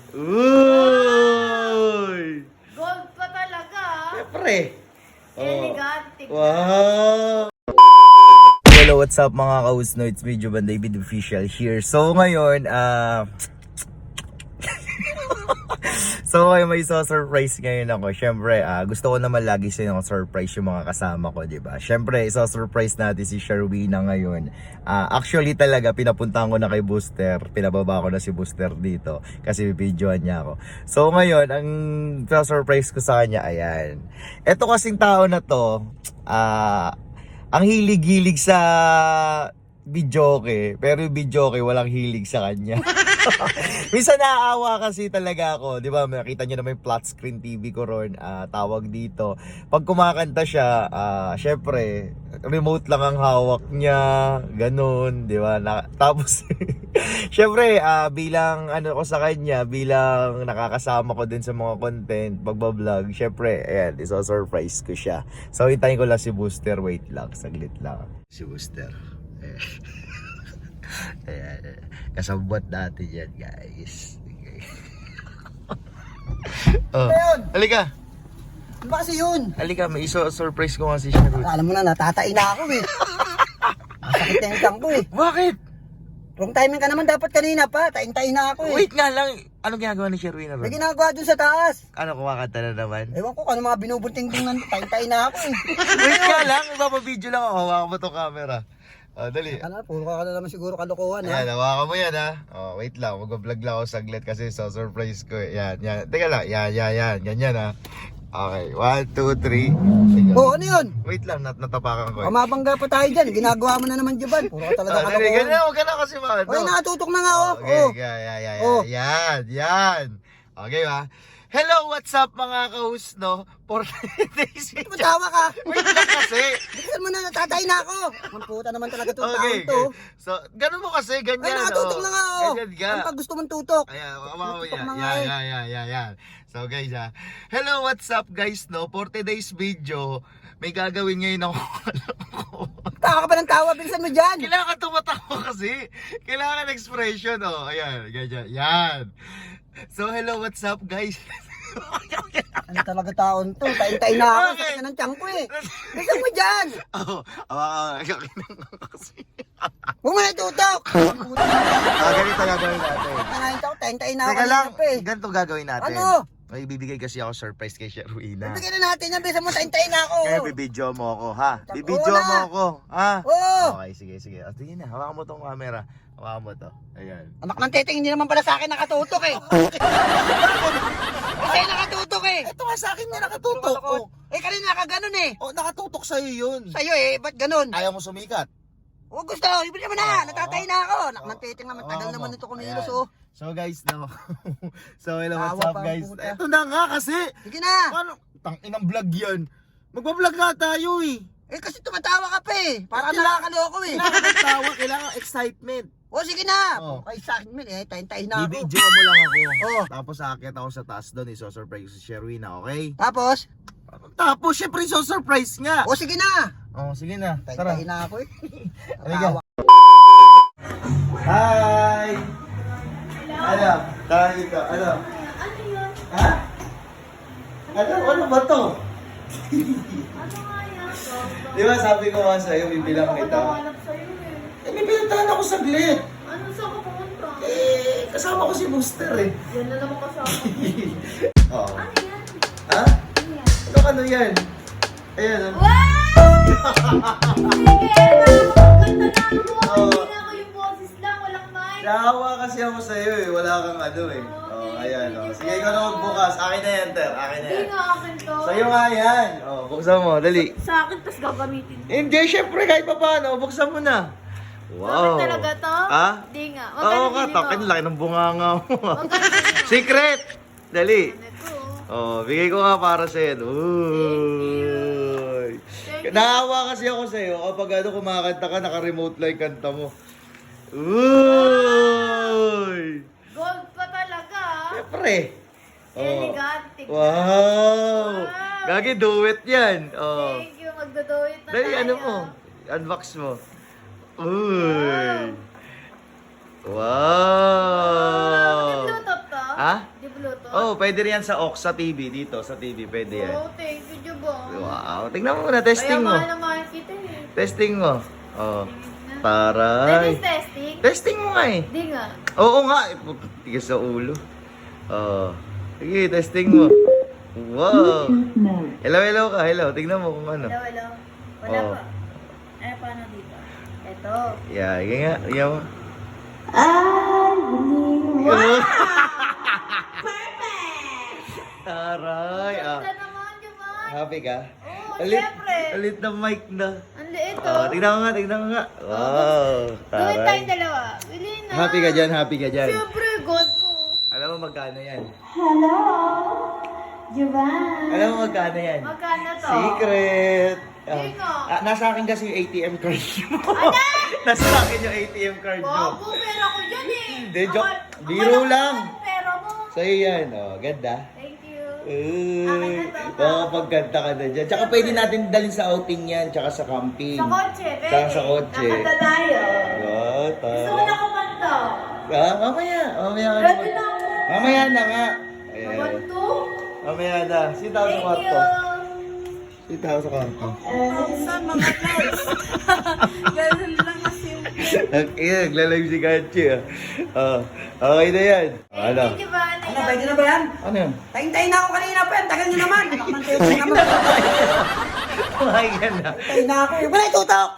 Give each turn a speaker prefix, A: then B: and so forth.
A: Uy!
B: Gold pa talaga.
A: Siyempre.
B: Elegante.
A: Wow! Hello, what's up mga kausno? It's me, Juban David Official here. So ngayon, so ngayon may surprise ngayon ako. Siyempre, gusto ko naman lagi sa inyo surprise yung mga kasama ko, diba? Siyempre, surprise natin si Sherwina ngayon. Actually talaga, pinapuntahan ko na kay Booster. Pinababa ko na si Booster dito kasi videoan niya ako. So ngayon, ang surprise ko sa kanya, ayan. Ito kasing tao na to, ang hilig-hilig sa videoke, pero yung videoke walang hilig sa kanya. Minsan naaawa kasi talaga ako, di ba? Nakita nyo naman yung flat screen TV ko ron, tawag dito. Pag kumakanta siya, syempre, remote lang ang hawak niya, ganun, di ba? Tapos, syempre, bilang ano ko sa kanya, bilang nakakasama ko din sa mga content, pagbablog, syempre, ayan, iso-surprise ko siya. So, hintayin ko lang si Booster, wait lang, saglit lang. Si Booster. Ayan, kasabot natin yan, guys. Okay. Oh, halika.
C: Ano ba kasi yun?
A: Halika, may iso-surprise ko nga si Sherwood.
C: Alam mo na, natatain na ako eh. Masakit na yung tiyan ko eh.
A: Bakit?
C: Wrong timing ka naman dapat kanina pa. Tain-tain na ako eh.
A: Wait nga lang, anong ginagawa ni Sherwina
C: May
A: ron?
C: ginagawa dun sa taas.
A: Ano, kumakanta na naman?
C: Ewan ko kung ano mga binubunting din nun. Tain-tain na ako eh.
A: Wait nga lang, ipapabideo lang ako, hawakan mo tong camera. Dali.
C: Ano, puro ka na naman siguro kalokohan ha.
A: Ayan, hawakan mo yan ha. Wait lang, mag-vlog lang ako saglit kasi surprise ko eh. Yan, yan. Teka lang, yan. Ganyan ha. Okay, 1, 2, 3.
C: Oh, ano yun?
A: Wait lang, natapakan ko eh.
C: Mabangga pa tayo dyan. Ginagawa mo na naman Juban. Puro ka talaga
A: Dali,
C: kalokohan.
A: ganyan, huwag ka na kasi mga
C: Oy, nakatutok na nga oh.
A: Okay,
C: Oh. Oh.
A: yan. Okay ba? Hello, what's up mga kahusno? For today's video.
C: Matawa ka.
A: Wait lang kasi.
C: Bigyan mo na, natatay na ako. Ang puta naman talaga itong
A: Okay,
C: taon to.
A: so, ganun mo kasi,
C: Ay,
A: ganyan.
C: nakatutok na nga oh.
A: Ganyan ka.
C: Ano pag gusto mong tutok?
A: Ayan,
C: Tutok na nga eh.
A: yan. So guys, hello, what's up guys, no? For today's video, may gagawin ngayon ako.
C: Tawa ka pa ng tawa, bilisan mo dyan.
A: Kailangan tumatawa kasi. Kailangan expression, oh. Ayan, ganyan. Yan. So, hello, what's up guys?
C: Ano talaga taon to? Tain-tain na ako.
A: Bakit?
C: Sakit na ng tiyan ko eh. Bilisan mo dyan.
A: Kasi.
C: Huwag mo na itutok.
A: Ganito gagawin natin.
C: Nangayin ako, tain-tain na ako.
A: Teka lang,
C: kanina pa eh.
A: ganito gagawin natin.
C: Ano?
A: May bibigay kasi ako surprise kay Sherwina.
C: Bigyan na natin yan. Bilisan mo, tain-tain na ako.
A: Kaya bibidyo mo ako, ha?
C: Oo
A: Bibidyo
C: na.
A: mo ako, ha?
C: Oo.
A: Okay, sige. Tingin na, hawakan mo tong camera. Hawakan mo to. Ayan.
C: Anak ng teteng, hindi naman pala sa akin nakatutok eh. Kasi nakatutok eh.
A: Ito nga sa akin na nakatutok. Oh.
C: Eh kanina ka ganun eh.
A: Oh, nakatutok sa'yo yun.
C: Sa'yo eh, ba't ganun?
A: Ayaw mo sumikat.
C: Huwag gusto, ibigyan mo na. Natatay na ako. Anak ng teteng naman, tagal naman ito kumilos oh.
A: So guys, no. So hello, what's
C: Tawa
A: up
C: pa ang
A: guys?
C: puta.
A: Ito na nga kasi.
C: Sige na.
A: Ano? Tanginang vlog yan. Magbablog nga tayo eh.
C: Eh kasi tumatawa ka pa eh. Para nakakaloko eh.
A: Kailangan ng tawa, kailangan excitement.
C: O sige na.
A: Oh.
C: Kay sa akin eh, tayin-tayin na ako.
A: Bibidyo mo lang ako.
C: Oh.
A: Tapos aakyat ako sa taas doon, iso-surprise ko si Sherwina, okay?
C: Tapos,
A: Tapos syempre iso-surprise nga.
C: o sige na.
A: Oh, sige na. Tara.
C: Tayin-tayin na ako eh.
A: Halika. Hi! Ano? Tara dito. Ano?
B: Ano yun?
A: Ha? Ano ba to?
B: Ano nga yan?
A: Di ba sabi ko nga sa'yo, bibilang
B: Ako
A: kita.
B: nahanap sa'yo eh.
A: Eh, may pinuntahan ako saglit.
B: Ano saan ka pumunta?
A: Eh, kasama ko si Booster eh.
B: Yan na naman kasama.
A: Oo.
B: Ano yan?
A: Ha?
B: Ano yan?
A: Ano yan? Ayan. Oh.
B: Wow! Sige, ganda na ako.
A: Oo.
B: Hindi na ako yung boses lang, walang mic.
A: Nahawa kasi ako sa'yo eh. Wala kang ano eh. Oh, ayan. Oh. Sige, ikaw na magbukas. Akin na yan, Ter. Akin na
B: Hindi
A: yan.
B: nga akin to.
A: Sa'yo nga yan. Oh, buksan mo. Dali.
B: Sa akin, tas gagamitin.
A: Hindi, syempre kahit pa paano. Buksan mo na. Wow.
B: Bakit talaga to?
A: Ha?
B: Hindi nga.
A: Oo ka,
B: binili mo?
A: takin laki ng bunganga mo.
B: Magkano binili mo?
A: Secret! Dali.
B: Ano to?
A: Oh, bigay ko nga para sa'yo. Uy.
B: Thank you.
A: Nahawa kasi ako sa'yo kapag ano kumakanta ka, naka-remote lang yung kanta mo. Uy!
B: Gold pa talaga.
A: Siyempre.
B: Elegante.
A: Wow!
B: Wow.
A: Gagi, duet yan. Oh.
B: Thank you. Magdodoit na
A: Dali,
B: tayo.
A: ano mo? Unbox mo. Uy! Wow!
B: Di Bluetooth to?
A: Ha?
B: Di Bluetooth?
A: Oh, pwede rin yan sa aux, sa TV. Dito, sa TV, pwede yan.
B: Oh, thank you, Jubong.
A: Wow, tingnan mo muna, testing mo.
B: Kaya mahal na kita eh.
A: Testing mo. Oh,
B: That
A: taray.
B: is testing?
A: Testing mo nga eh.
B: Di nga.
A: Oo nga, tigas sa ulo. Oh, sige, testing mo. Wow. Hello, hello ka, hello. Tingnan mo kung ano.
B: Hello, hello. Wala
A: Oh.
B: pa. Ano paano dito? Ito.
A: Yeah, sige nga, tingnan mo. Taray, ah.
B: Ganda naman, Jubong.
A: Happy ka?
B: Oo, syempre.
A: Alit na mic na.
B: Ang liit
A: Oh,
B: oh.
A: tingnan mo nga, tingnan mo nga. Wow,
B: Gawin
A: taray.
B: tayong dalawa. Bili na.
A: Happy ka dyan, happy ka dyan.
B: Siyempre, gold ko.
A: Alam mo magkano yan?
B: Hello. Juvan.
A: Alam mo magkano yan?
B: Magkano to?
A: Secret!
B: Hindi nga.
A: Nasa akin kasi yung ATM card mo. Nasa akin yung ATM card mo.
B: Bago, pera ko dyan eh.
A: Hindi, joke.
B: Akala-
A: Biro
B: akala ko
A: lang.
B: naman Pera mo.
A: Sa'yo yan, oh. Ganda.
B: Thank you.
A: Uy,
B: Akin na to.
A: makapagkanta ka na dyan. Tsaka pwede natin dalhin sa outing yan, tsaka sa camping.
B: Sa kotse, pwede.
A: Tsaka sa kotse.
B: Nakanta tayo.
A: Wow,
B: Gusto ko na kumanta.
A: Mamaya ka
B: Ready
A: naman.
B: na ako.
A: Mamaya na nga. Ayan.
B: Kabanto.
A: Mamaya na. Sitaw sa
B: Thank
A: kwarto.
B: you.
A: Sitaw sa kwarto.
B: Saan mga guys? Ganun lang kasi yung...
A: Nagla-live si Kanchi ah. Okay na yan. Ano?
B: Thank you, Juvan.
C: Ano, pwede na ba yan?
A: Ano yun?
C: Tayin-tayin na ako kanina pa yan. Tagal nyo naman. Anak ng teting naman.
A: Okay ka na.
C: Tayin na ako eh. Wala itutok!